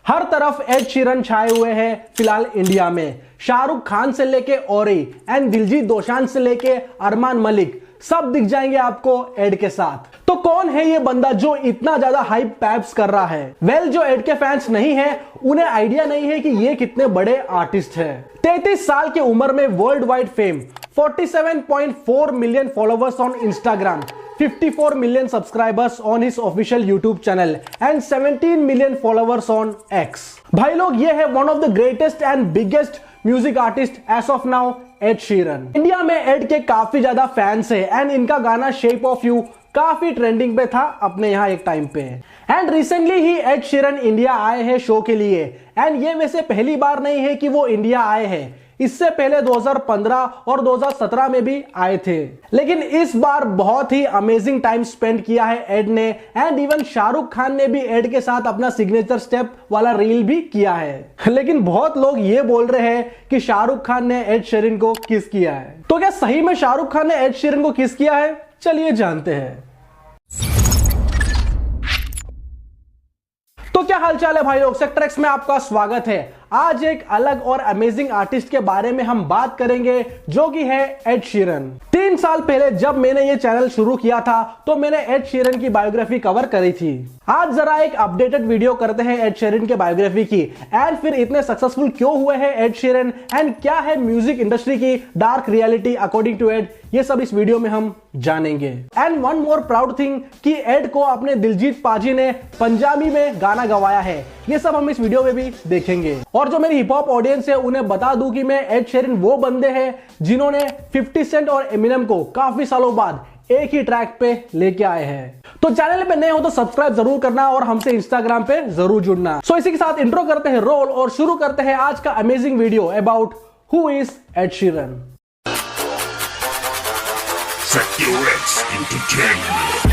हर तरफ Ed Sheeran छाए हुए हैं फिलहाल इंडिया में। शाहरुख खान से लेके औरी एंड दिलजीत दोसांझ से लेके अरमान मलिक सब दिख जाएंगे आपको एड के साथ। तो कौन है ये बंदा जो इतना ज्यादा हाइप पैप्स कर रहा है? वेल, जो एड के फैंस नहीं है उन्हें आइडिया नहीं है कि ये कितने बड़े आर्टिस्ट हैं। 33 साल की उम्र में world wide fame, 47.4 million followers on Instagram, 54 million subscribers on his official YouTube channel and 17 million followers on X। भाई लोग, ये है one of the greatest and biggest music artist as of now, Ed Sheeran. India में add के काफी ज्यादा fans है and इनका गाना शेप ऑफ यू काफी ट्रेंडिंग पे था अपने यहाँ एक टाइम पे। And recently he Ed Sheeran India आए हैं शो के लिए एंड ये वैसे पहली बार नहीं है कि वो इंडिया आए हैं। इससे पहले 2015 और 2017 में भी आए थे, लेकिन इस बार बहुत ही अमेजिंग टाइम स्पेंड किया है एड ने एंड इवन शाहरुख खान ने भी एड के साथ अपना सिग्नेचर स्टेप वाला रील भी किया है। लेकिन बहुत लोग ये बोल रहे हैं कि शाहरुख खान ने एड शीरन को किस किया है। तो क्या सही में शाहरुख खान ने एड शीरन को किस किया है? चलिए जानते हैं। तो क्या हालचाल है भाई लोग, सेक्टर एक्स में आपका स्वागत है। आज एक अलग और अमेजिंग आर्टिस्ट के बारे में हम बात करेंगे जो कि है एड शीरन। 3 साल पहले जब मैंने ये चैनल शुरू किया था तो मैंने एड शीरन की बायोग्राफी कवर करी थी। आज जरा एक अपडेटेड वीडियो करते हैं एड शीरन के बायोग्राफी की एंड फिर इतने सक्सेसफुल क्यों हुए हैं एड शीरन एंड क्या है म्यूजिक इंडस्ट्री की dark reality according to Ed, ये सब इस वीडियो में हम जानेंगे। And one more proud thing कि एड को अपने दिलजीत पाजी ने पंजाबी में गाना गवाया है, ये सब हम इस वीडियो में भी देखेंगे। और जो मेरी हिप हॉप ऑडियंस है उन्हें बता दूं कि मैं एड शीरन वो बंदे हैं जिन्होंने 50 सेंट और एमिनेम को काफी सालों बाद एक ही ट्रैक पे लेके आए हैं। तो चैनल पे नए हो तो सब्सक्राइब जरूर करना और हमसे इंस्टाग्राम पे जरूर जुड़ना। सो इसी के साथ इंट्रो करते हैं रोल और शुरू करते हैं आज का amazing video about who is Ed Sheeran. Sector X Entertainment।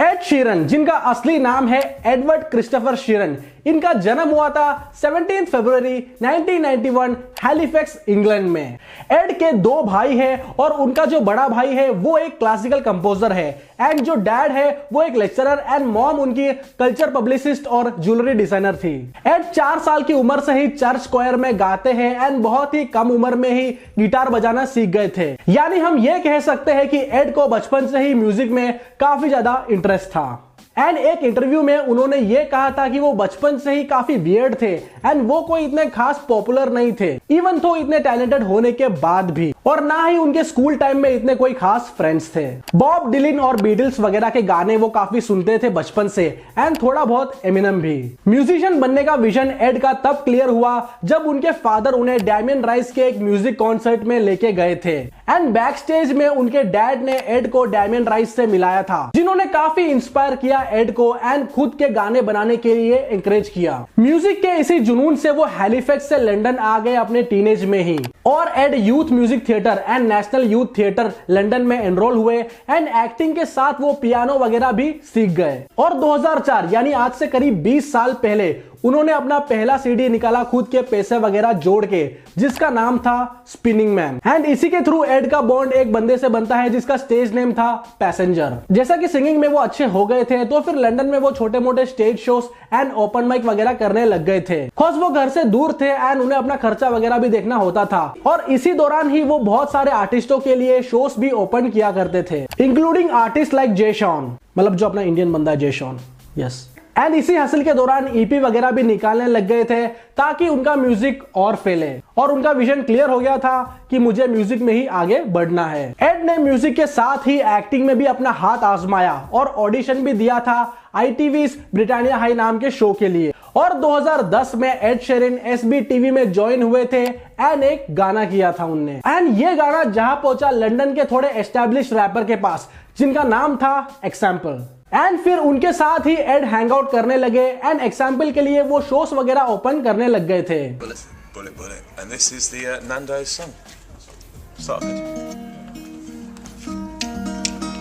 Ed Sheeran, जिनका असली नाम है एडवर्ड क्रिस्टोफर शीरन, इनका जन्म हुआ था 17 फरवरी 1991 हैलिफैक्स इंग्लैंड में। एड के 2 भाई हैं और उनका जो बड़ा भाई है वो एक क्लासिकल कंपोजर है एंड जो डैड है वो एक लेक्चरर एंड मॉम उनकी कल्चर पब्लिसिस्ट और ज्वेलरी डिजाइनर थी। एड 4 साल की उम्र से ही चर्च क्वायर में गाते हैं एंड बहुत ही कम उम्र में ही गिटार बजाना सीख गए थे। यानी हम ये कह सकते हैं कि एड को बचपन से ही म्यूजिक में काफी ज्यादा इंटरेस्ट था। एंड एक इंटरव्यू में उन्होंने ये कहा था कि वो बचपन से ही काफी वियर्ड थे एंड वो कोई इतने खास पॉपुलर नहीं थे इवन तो इतने टैलेंटेड होने के बाद भी, और ना ही उनके स्कूल टाइम में इतने कोई खास फ्रेंड्स थे। बॉब डिलिन और बीटल्स वगैरह के गाने वो काफी सुनते थे बचपन से एंड थोड़ा बहुत एमिनेम भी। म्यूजिशियन बनने का विजन एड का तब क्लियर हुआ जब उनके फादर उन्हें डैमियन राइस के एक म्यूजिक कॉन्सर्ट में लेके गए थे एंड बैक स्टेज में उनके डैड ने एड को डैमियन राइस से मिलाया था, जिन्होंने काफी इंस्पायर किया एड को एंड खुद के गाने बनाने के लिए एंकरेज किया। म्यूजिक के इसी जुनून से वो हैलिफैक्स से लंदन आ गए अपने टीनेज में ही और Ed youth music theatre and National Youth Theatre London में एनरोल हुए एंड एक्टिंग के साथ वो पियानो वगैरह भी सीख गए। और 2004 यानी आज से करीब 20 साल पहले उन्होंने अपना पहला सीडी निकाला खुद के पैसे वगैरह जोड़ के, जिसका नाम था स्पिनिंग मैन एंड इसी के थ्रू एड का बॉन्ड एक बंदे से बनता है जिसका स्टेज नेम था पैसेंजर। जैसा कि सिंगिंग में वो अच्छे हो गए थे तो फिर लंदन में वो छोटे मोटे stage shows and open mic वगैरह करने लग गए थे। खोज वो घर से दूर थे एंड उन्हें अपना खर्चा वगैरह भी देखना होता था और इसी दौरान ही वो बहुत सारे आर्टिस्टों के लिए शोज भी ओपन किया करते थे, इंक्लूडिंग आर्टिस्ट लाइक जे शॉन, मतलब जो अपना इंडियन बंदा है जे शॉन, यस। एंड इसी हसल के दौरान ईपी वगैरह भी निकालने लग गए थे ताकि उनका म्यूजिक और फैले और उनका विजन क्लियर हो गया था कि मुझे म्यूजिक में ही आगे बढ़ना है। एड ने म्यूजिक के साथ ही एक्टिंग में भी अपना हाथ आजमाया और ऑडिशन भी दिया था ITV's ब्रिटानिया हाई नाम के शो के लिए और 2010 में एड शीरन SB टीवी में ज्वाइन हुए थे एंड एक गाना किया था उनने एंड ये गाना जहां पहुंचा लंदन के थोड़े एस्टैब्लिश रैपर के पास जिनका नाम था एग्जाम्पल एंड फिर उनके साथ ही एड हैंग आउट करने लगे एंड एग्जाम्पल के लिए वो शोज वगैरह ओपन करने लग गए थे। Bullet. And this is the Nando's song. Start it.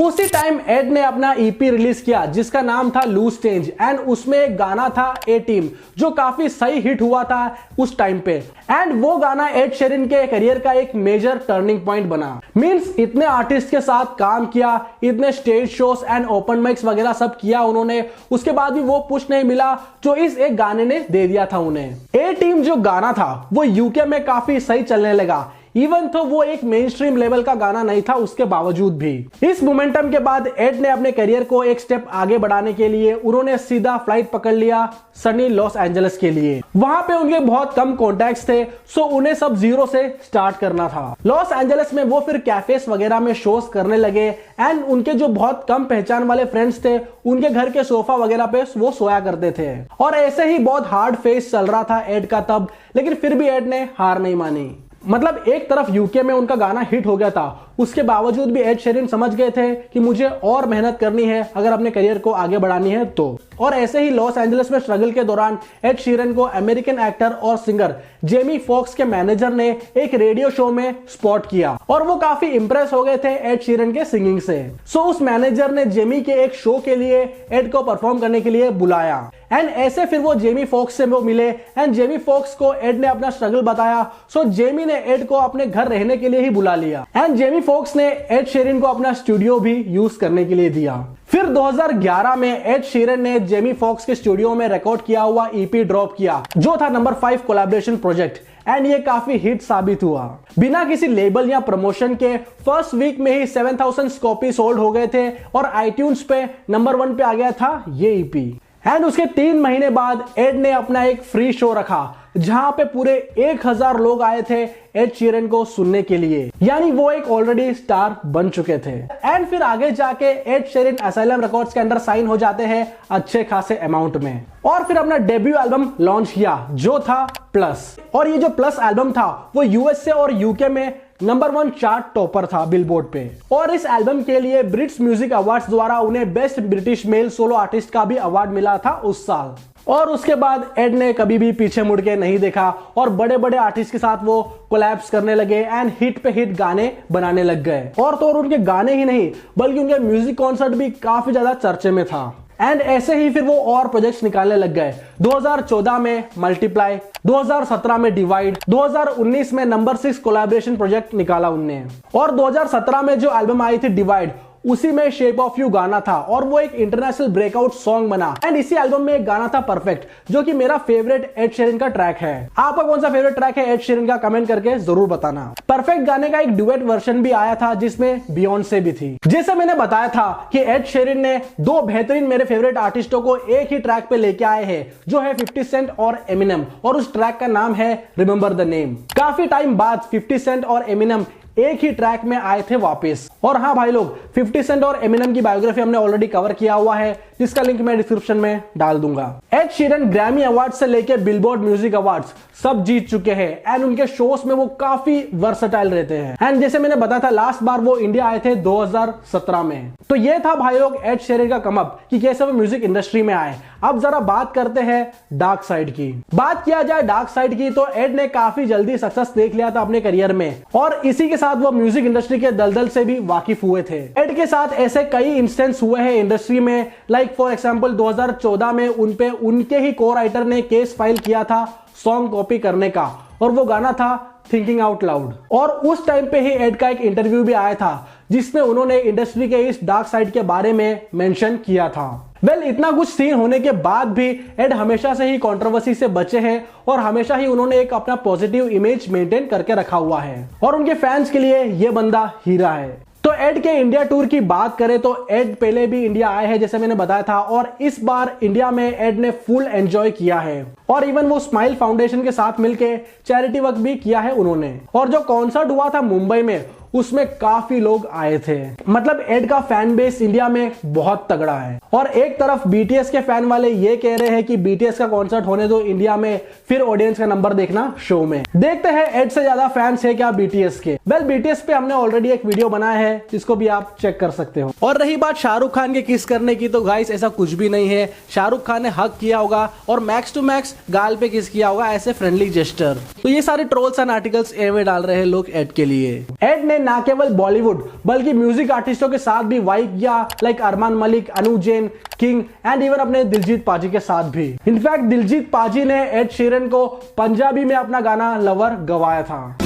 उसी टाइम एड ने अपना ईपी रिलीज किया जिसका नाम था लूज चेंज एंड उसमें एक गाना था ए टीम जो काफी सही हिट हुआ था उस टाइम पे एंड वो गाना एड शेरिन के करियर का एक मेजर टर्निंग पॉइंट बना। मींस इतने आर्टिस्ट के साथ काम किया, इतने stage shows and open mics वगैरह सब किया उन्होंने, उसके बाद भी वो पुश नहीं मिला जो इस एक गाने ने दे दिया था उन्हें। ए टीम जो गाना था वो यूके में काफी सही चलने लगा, इवन तो वो एक मेन स्ट्रीम लेवल का गाना नहीं था उसके बावजूद भी। इस मोमेंटम के बाद एड ने अपने करियर को एक स्टेप आगे बढ़ाने के लिए उन्होंने सीधा फ्लाइट पकड़ लिया सनी लॉस एंजलिस के लिए। वहां पे उनके बहुत कम कॉन्टैक्ट्स थे, सो उन्हें सब जीरो से स्टार्ट करना था। लॉस एंजलिस में वो फिर कैफेस वगैरह में शोज करने लगे एंड उनके जो बहुत कम पहचान वाले फ्रेंड्स थे उनके घर के सोफा वगैरह पे वो सोया करते थे और ऐसे ही बहुत हार्ड फेस चल रहा था एड का तब, लेकिन फिर भी एड ने हार नहीं मानी। मतलब एक तरफ यूके में उनका गाना हिट हो गया था, उसके बावजूद भी एड शेरिन समझ गए थे कि मुझे और मेहनत करनी है अगर अपने करियर को आगे बढ़ानी है तो। और ऐसे ही लॉस एंजलिस में स्ट्रगल के दौरान एड शेरिन को अमेरिकन एक्टर और सिंगर जेमी फॉक्स के मैनेजर ने एक रेडियो शो में स्पॉट किया और वो काफी इंप्रेस हो गए थे एड शेरिन के सिंगिंग से। सो उस मैनेजर ने जेमी के एक शो के लिए एड को परफॉर्म करने के लिए बुलाया एंड ऐसे फिर वो जेमी फॉक्स से वो मिले एंड जेमी फॉक्स को एड ने अपना स्ट्रगल बताया। सो जेमी ने एड को अपने घर रहने के लिए ही बुला लिया एंड जेमी फॉक्स ने एड शेरिन को अपना स्टूडियो भी यूज करने के लिए दिया। फिर 2011 में एड शेरिन ने जेमी फॉक्स के स्टूडियो में रिकॉर्ड किया हुआ ईपी ड्रॉप किया जो था नंबर 5 कोलैबोरेशन प्रोजेक्ट एंड ये काफी हिट साबित हुआ। बिना किसी लेबल या प्रमोशन के फर्स्ट वीक में ही 7000 कॉपी सोल्ड हो गए थे और आईट्यून्स पे नंबर 1 पे आ गया था ये ईपी। एंड उसके 3 महीने बाद एड ने अपना एक फ्री शो रखा जहां पे पूरे 1000 लोग आए थे एड शेरिन को सुनने के लिए, यानी वो एक ऑलरेडी स्टार बन चुके थे। एंड फिर आगे जाके एड शेरिन असाइलम रिकॉर्ड्स के अंदर साइन हो जाते हैं अच्छे खासे अमाउंट में और फिर अपना डेब्यू एल्बम लॉन्च किया जो था प्लस। और ये जो प्लस एल्बम था वो यूएसए और यूके में नंबर 1 चार्ट टॉपर था बिलबोर्ड पे और इस एल्बम के लिए ब्रिट्स म्यूजिक अवार्ड्स द्वारा उन्हें best British male solo artist का भी अवार्ड मिला था उस साल। और उसके बाद एड ने कभी भी पीछे मुड़ के नहीं देखा और बड़े बड़े आर्टिस्ट के साथ वो कोलैब्स करने लगे एंड हिट पे हिट गाने बनाने लग गए। और तो और उनके गाने ही नहीं बल्कि उनके म्यूजिक कॉन्सर्ट भी काफी ज्यादा चर्चे में था एंड ऐसे ही फिर वो और प्रोजेक्ट्स निकालने लग गए। 2014 में मल्टीप्लाई, 2017 में डिवाइड, 2019 में नंबर 6 कोलैबोरेशन प्रोजेक्ट निकाला उनने और 2017 में जो एल्बम आई थी डिवाइड उसी में शेप ऑफ यू गाना था और वो एक इंटरनेशनल ब्रेकआउट सॉन्ग बना। एंड इसी एल्बम में एक गाना था परफेक्ट जो कि मेरा फेवरेट एड शेरिन का ट्रैक है। आपका कौन सा फेवरेट ट्रैक है एड शेरिन का कमेंट करके जरूर बताना। परफेक्ट गाने का एक डुएट वर्जन भी आया था जिसमें बियॉन्से भी थी। जैसे मैंने बताया था कि एड शेरिन ने 2 बेहतरीन मेरे फेवरेट आर्टिस्टों को एक ही ट्रैक पे लेके आए हैं जो है 50 सेंट और एमिनेम और उस ट्रैक का नाम है रिमेंबर द नेम। काफी टाइम बाद 50 सेंट और एमिनेम एक ही ट्रैक में आए थे वापस। और हाँ भाई लोग 50 सेंट और एमिनेम की बायोग्राफी हमने ऑलरेडी कवर किया हुआ है जिसका लिंक मैं डिस्क्रिप्शन में डाल दूंगा। एड शेरिन ग्रैमी अवार्ड से लेके बिलबोर्ड म्यूजिक अवार्ड्स सब जीत चुके हैं एंड उनके शोज में वो काफी वर्सेटाइल रहते हैं एंड जैसे मैंने बताया था लास्ट बार वो इंडिया आए थे 2017 में। तो ये था भाई लोग एड शेरिन का कम अप कि कैसे वो म्यूजिक इंडस्ट्री में आए। अब जरा बात करते हैं डार्क साइड की। बात किया जाए डार्क साइड की तो एड ने काफी जल्दी सक्सेस देख लिया था अपने करियर में और इसी के साथ वो म्यूजिक इंडस्ट्री के दलदल से भी वाकिफ हुए थे। एड के साथ ऐसे कई इंस्टेंस हुए हैं इंडस्ट्री में, लाइक फॉर एग्जांपल 2014 में उनपे उनके ही को राइटर ने केस फाइल किया था सॉन्ग कॉपी करने का और वो गाना था थिंकिंग आउट लाउड। और उस टाइम पे ही एड का एक इंटरव्यू भी आया था जिसमें उन्होंने इंडस्ट्री के इस डार्क साइड के बारे में मेंशन किया था। इतना कुछ सीन होने के बाद भी एड हमेशा से ही कंट्रोवर्सी से बचे हैं और हमेशा ही उन्होंने एक अपना पॉजिटिव इमेज मेंटेन करके रखा हुआ है और उनके फैंस के लिए ये बंदा हीरा है। तो एड के इंडिया टूर की बात करें तो एड पहले भी इंडिया आए हैं जैसे मैंने बताया था और इस बार इंडिया में एड ने फुल एंजॉय किया है और इवन वो स्माइल फाउंडेशन के साथ मिलके चैरिटी वर्क भी किया है उन्होंने। और जो कॉन्सर्ट हुआ था मुंबई में उसमें काफी लोग आए थे। मतलब एड का फैन बेस इंडिया में बहुत तगड़ा है और एक तरफ बीटीएस के फैन वाले ये कह रहे हैं कि बीटीएस का कॉन्सर्ट होने दो इंडिया में, फिर ऑडियंस का नंबर देखना शो में। देखते हैं एड से ज्यादा फैंस है क्या बीटीएस के। बीटीएस पे हमने ऑलरेडी एक वीडियो बनाया है जिसको भी आप चेक कर सकते हो। और रही बात शाहरुख खान के किस करने की तो गाइस ऐसा कुछ भी नहीं है। शाहरुख खान ने हक किया होगा और मैक्स टू मैक्स गाल पे किस किया होगा ऐसे फ्रेंडली जेस्टर। तो ये सारे ट्रोल्स एंड आर्टिकल्स एवे डाल रहे हैं लोग एड के लिए। एड ने ना केवल बॉलीवुड बल्कि म्यूजिक आर्टिस्टों के साथ भी वाइब किया, like Armaan Malik, Anu Jain, King and even अपने दिलजीत पाजी के साथ भी। इनफैक्ट दिलजीत पाजी ने एड शीरन को पंजाबी में अपना गाना लवर गवाया था।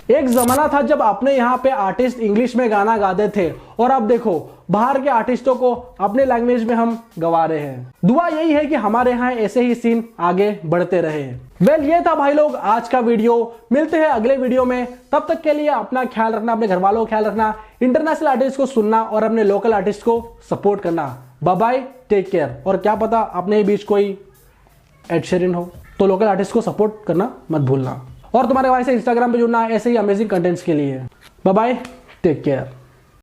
एक जमाना था जब अपने यहाँ पे आर्टिस्ट इंग्लिश में गाना गाते थे और अब देखो बाहर के आर्टिस्टों को अपने लैंग्वेज में हम गवा रहे हैं। दुआ यही है कि हमारे यहाँ ऐसे ही सीन आगे बढ़ते रहे। वेल ये था भाई लोग आज का वीडियो। मिलते हैं अगले वीडियो में, तब तक के लिए अपना ख्याल रखना, अपने घर वालों का ख्याल रखना, इंटरनेशनल आर्टिस्ट को सुनना और अपने लोकल आर्टिस्ट को सपोर्ट करना। Bye bye, take care. और क्या पता अपने बीच कोई एड शीरन हो तो लोकल आर्टिस्ट को सपोर्ट करना मत भूलना। और तुम्हारे भाई से इंस्टाग्राम पे जुड़ना ऐसे ही अमेजिंग कंटेंट्स के लिए। Bye bye, take care.